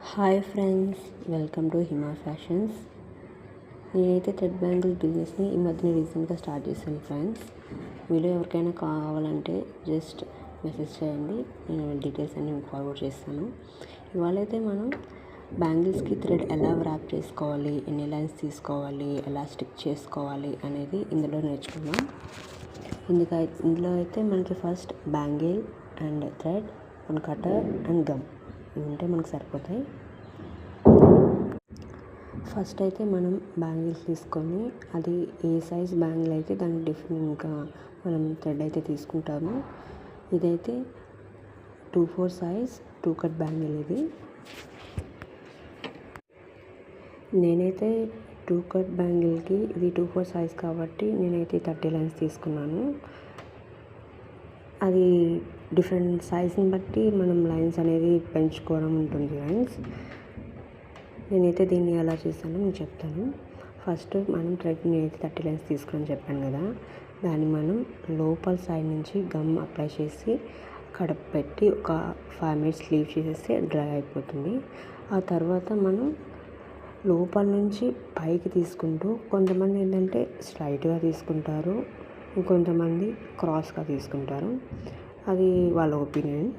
Hi friends, welcome to Hima fashions. నేనైతే thread bangle బిజినెస్ని ఈ మధ్యన రీసెంట్గా స్టార్ట్ చేశాను ఫ్రెండ్స్. మీలో ఎవరికైనా కావాలంటే జస్ట్ మెసేజ్ చేయండి, నేను డీటెయిల్స్ అన్నీ మీకు ఫార్వర్డ్ చేస్తాను. ఇవాళైతే మనం బ్యాంగిల్స్కి థ్రెడ్ ఎలా ర్యాప్ చేసుకోవాలి, ఎన్ని లైన్స్ తీసుకోవాలి, ఎలా స్టిక్ చేసుకోవాలి అనేది ఇందులో నేర్చుకుందాం. ఇందులో అయితే మనకి first bangle and thread, one cutter and gum ఇవి ఉంటే మనకు సరిపోతాయి. ఫస్ట్ అయితే మనం బ్యాంగిల్స్ తీసుకొని అది ఏ సైజ్ బ్యాంగిల్ అయితే దానికి డిఫరెంట్గా మనం థ్రెడ్ అయితే తీసుకుంటాము. ఇదైతే 2/4 సైజ్ 2 కట్ బ్యాంగిల్. ఇది నేనైతే 2 కట్ బ్యాంగిల్కి ఇది 2/4 సైజ్ కాబట్టి నేనైతే 30 లైన్స్ తీసుకున్నాను. అది డిఫరెంట్ సైజ్ని బట్టి మనం లైన్స్ అనేది పెంచుకోవడం ఉంటుంది ఫ్రెండ్స్. నేనైతే దీన్ని ఎలా చేస్తానో నేను చెప్తాను. ఫస్ట్ మనం థ్రెడ్ని అయితే 30 లైన్స్ తీసుకుని చెప్పాను కదా, దాన్ని మనం లోపల సైడ్ నుంచి గమ్ అప్లై చేసి అక్కడ పెట్టి ఒక 5 minutes లీవ్ చేసేస్తే డ్రై అయిపోతుంది. ఆ తర్వాత మనం లోపల నుంచి పైకి తీసుకుంటూ, కొంతమంది ఏంటంటే స్ట్రైట్గా తీసుకుంటారు, ఇంకొంతమంది క్రాస్గా తీసుకుంటారు. అది వాళ్ళ ఒపీనియన్.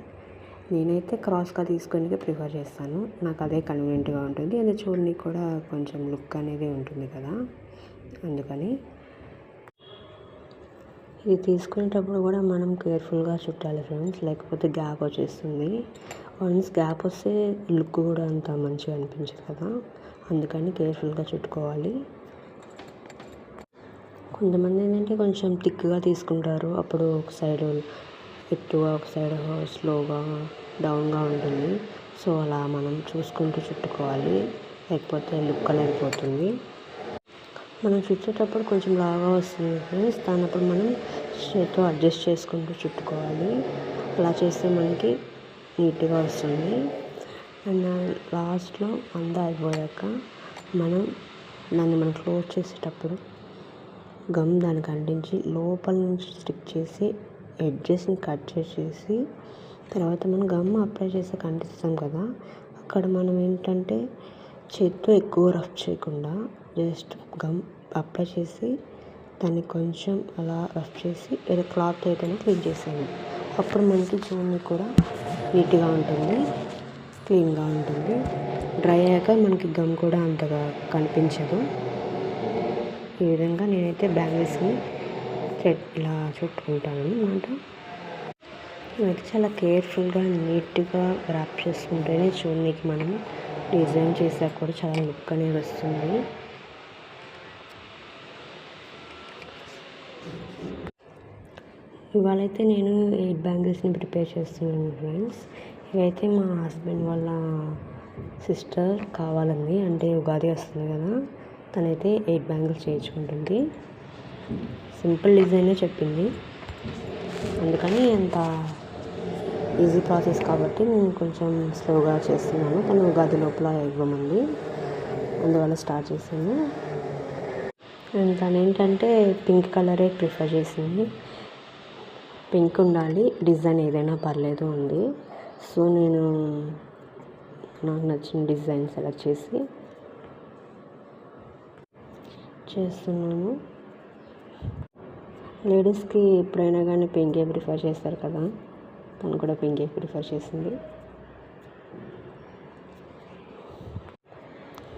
నేనైతే క్రాస్గా తీసుకొని ప్రిఫర్ చేస్తాను. నాకు అదే కన్వీనియంట్గా ఉంటుంది. అది చూడడానికి కూడా కొంచెం లుక్ అనేది ఉంటుంది కదా, అందుకని. ఇది తీసుకునేటప్పుడు కూడా మనం కేర్ఫుల్గా చుట్టాలి ఫ్రెండ్స్, లేకపోతే గ్యాప్ వచ్చేస్తుంది. వన్స్ గ్యాప్ వస్తే లుక్ కూడా అంత మంచిగా అనిపించదు కదా, అందుకని కేర్ఫుల్గా చుట్టుకోవాలి. కొంతమంది ఏంటంటే కొంచెం థిక్గా తీసుకుంటారు, అప్పుడు ఒక సైడ్ ఎక్కువగా ఒక సైడ్ స్లోగా డౌన్గా ఉంటుంది. సో అలా మనం చూసుకుంటూ చుట్టుకోవాలి, లేకపోతే లుక్ అనేది పోతుంది. మనం చుట్టేటప్పుడు కొంచెం లాగా వస్తుంది ఫ్రెండ్స్, దానప్పుడు మనం చేతితో అడ్జస్ట్ చేసుకుంటూ చుట్టుకోవాలి. అలా చేస్తే మనకి నీట్గా వస్తుంది. అండ్ లాస్ట్లో అంతా అయిపోయాక మనం క్లోజ్ చేసేటప్పుడు గమ్ దానికి అంటించి లోపల నుంచి స్టిక్ చేసి ఎడ్జెస్ని కట్ చేసేసి, తర్వాత మనం గమ్ అప్లై చేసి అంటిస్తాం కదా, అక్కడ మనం ఏంటంటే చేత్తో ఎక్కువ రఫ్ చేయకుండా జస్ట్ గమ్ అప్లై చేసి దాన్ని కొంచెం అలా రఫ్ చేసి ఏదో క్లాత్ అయితేనే క్లీన్ చేసేయండి. అప్పుడు మనకి చూడడానికి కూడా నీట్గా ఉంటుంది, క్లీన్గా ఉంటుంది. డ్రై అయ్యాక మనకి గమ్ కూడా అంతగా కనిపించదు. ఈ విధంగా నేనైతే బ్యాంగిల్స్ని థ్రెడ్ ఇలా చుట్టుకుంటాను అన్నమాట. ఇవైతే చాలా కేర్ఫుల్గా నీట్గా ర్యాప్ చేసుకుంటేనే చూడడానికి మనం డిజైన్ చేసాక కూడా చాలా లుక్ అనేది వస్తుంది. ఇవాళైతే నేను 8 బ్యాంగిల్స్ని ప్రిపేర్ చేస్తున్నాను ఫ్రెండ్స్. ఇవైతే మా హస్బెండ్ వాళ్ళ సిస్టర్ కావాలండి, అంటే ఉగాది వస్తుంది కదా, తనైతే 8 బ్యాంగిల్స్ చేయించుకుంటుంది. సింపుల్ డిజైనే చెప్పింది, అందుకని అంత ఈజీ ప్రాసెస్ కాబట్టి నేను కొంచెం స్లోగా చేస్తున్నాను. తను ఉగాది లోపల ఇవ్వమంది, అందువల్ల స్టార్ట్ చేశాను. అండ్ తను ఏంటంటే పింక్ కలరే ప్రిఫర్ చేసింది. పింక్ ఉండాలి, డిజైన్ ఏదైనా పర్లేదు ఉంది. సో నేను నాకు నచ్చిన డిజైన్ సెలెక్ట్ చేస్తున్నాను. లేడీస్కి ఎప్పుడైనా కానీ పింకే ప్రిఫర్ చేస్తారు కదా, తను కూడా పింకే ప్రిఫర్ చేసింది.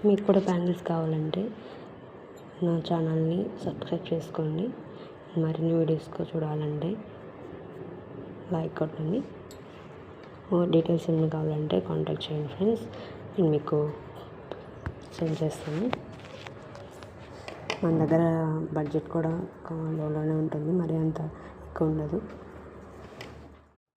మీకు కూడా బ్యాంగిల్స్ కావాలంటే నా ఛానల్ని సబ్స్క్రైబ్ చేసుకోండి. మరిన్ని వీడియోస్ చూడాలంటే లైక్ కొట్టండి. డీటెయిల్స్ ఏమైనా కావాలంటే కాంటాక్ట్ చేయండి ఫ్రెండ్స్, నేను మీకు సెండ్ చేస్తాను. మన దగ్గర బడ్జెట్ కూడా లోనే ఉంటుంది, మరి అంత ఎక్కువ ఉండదు.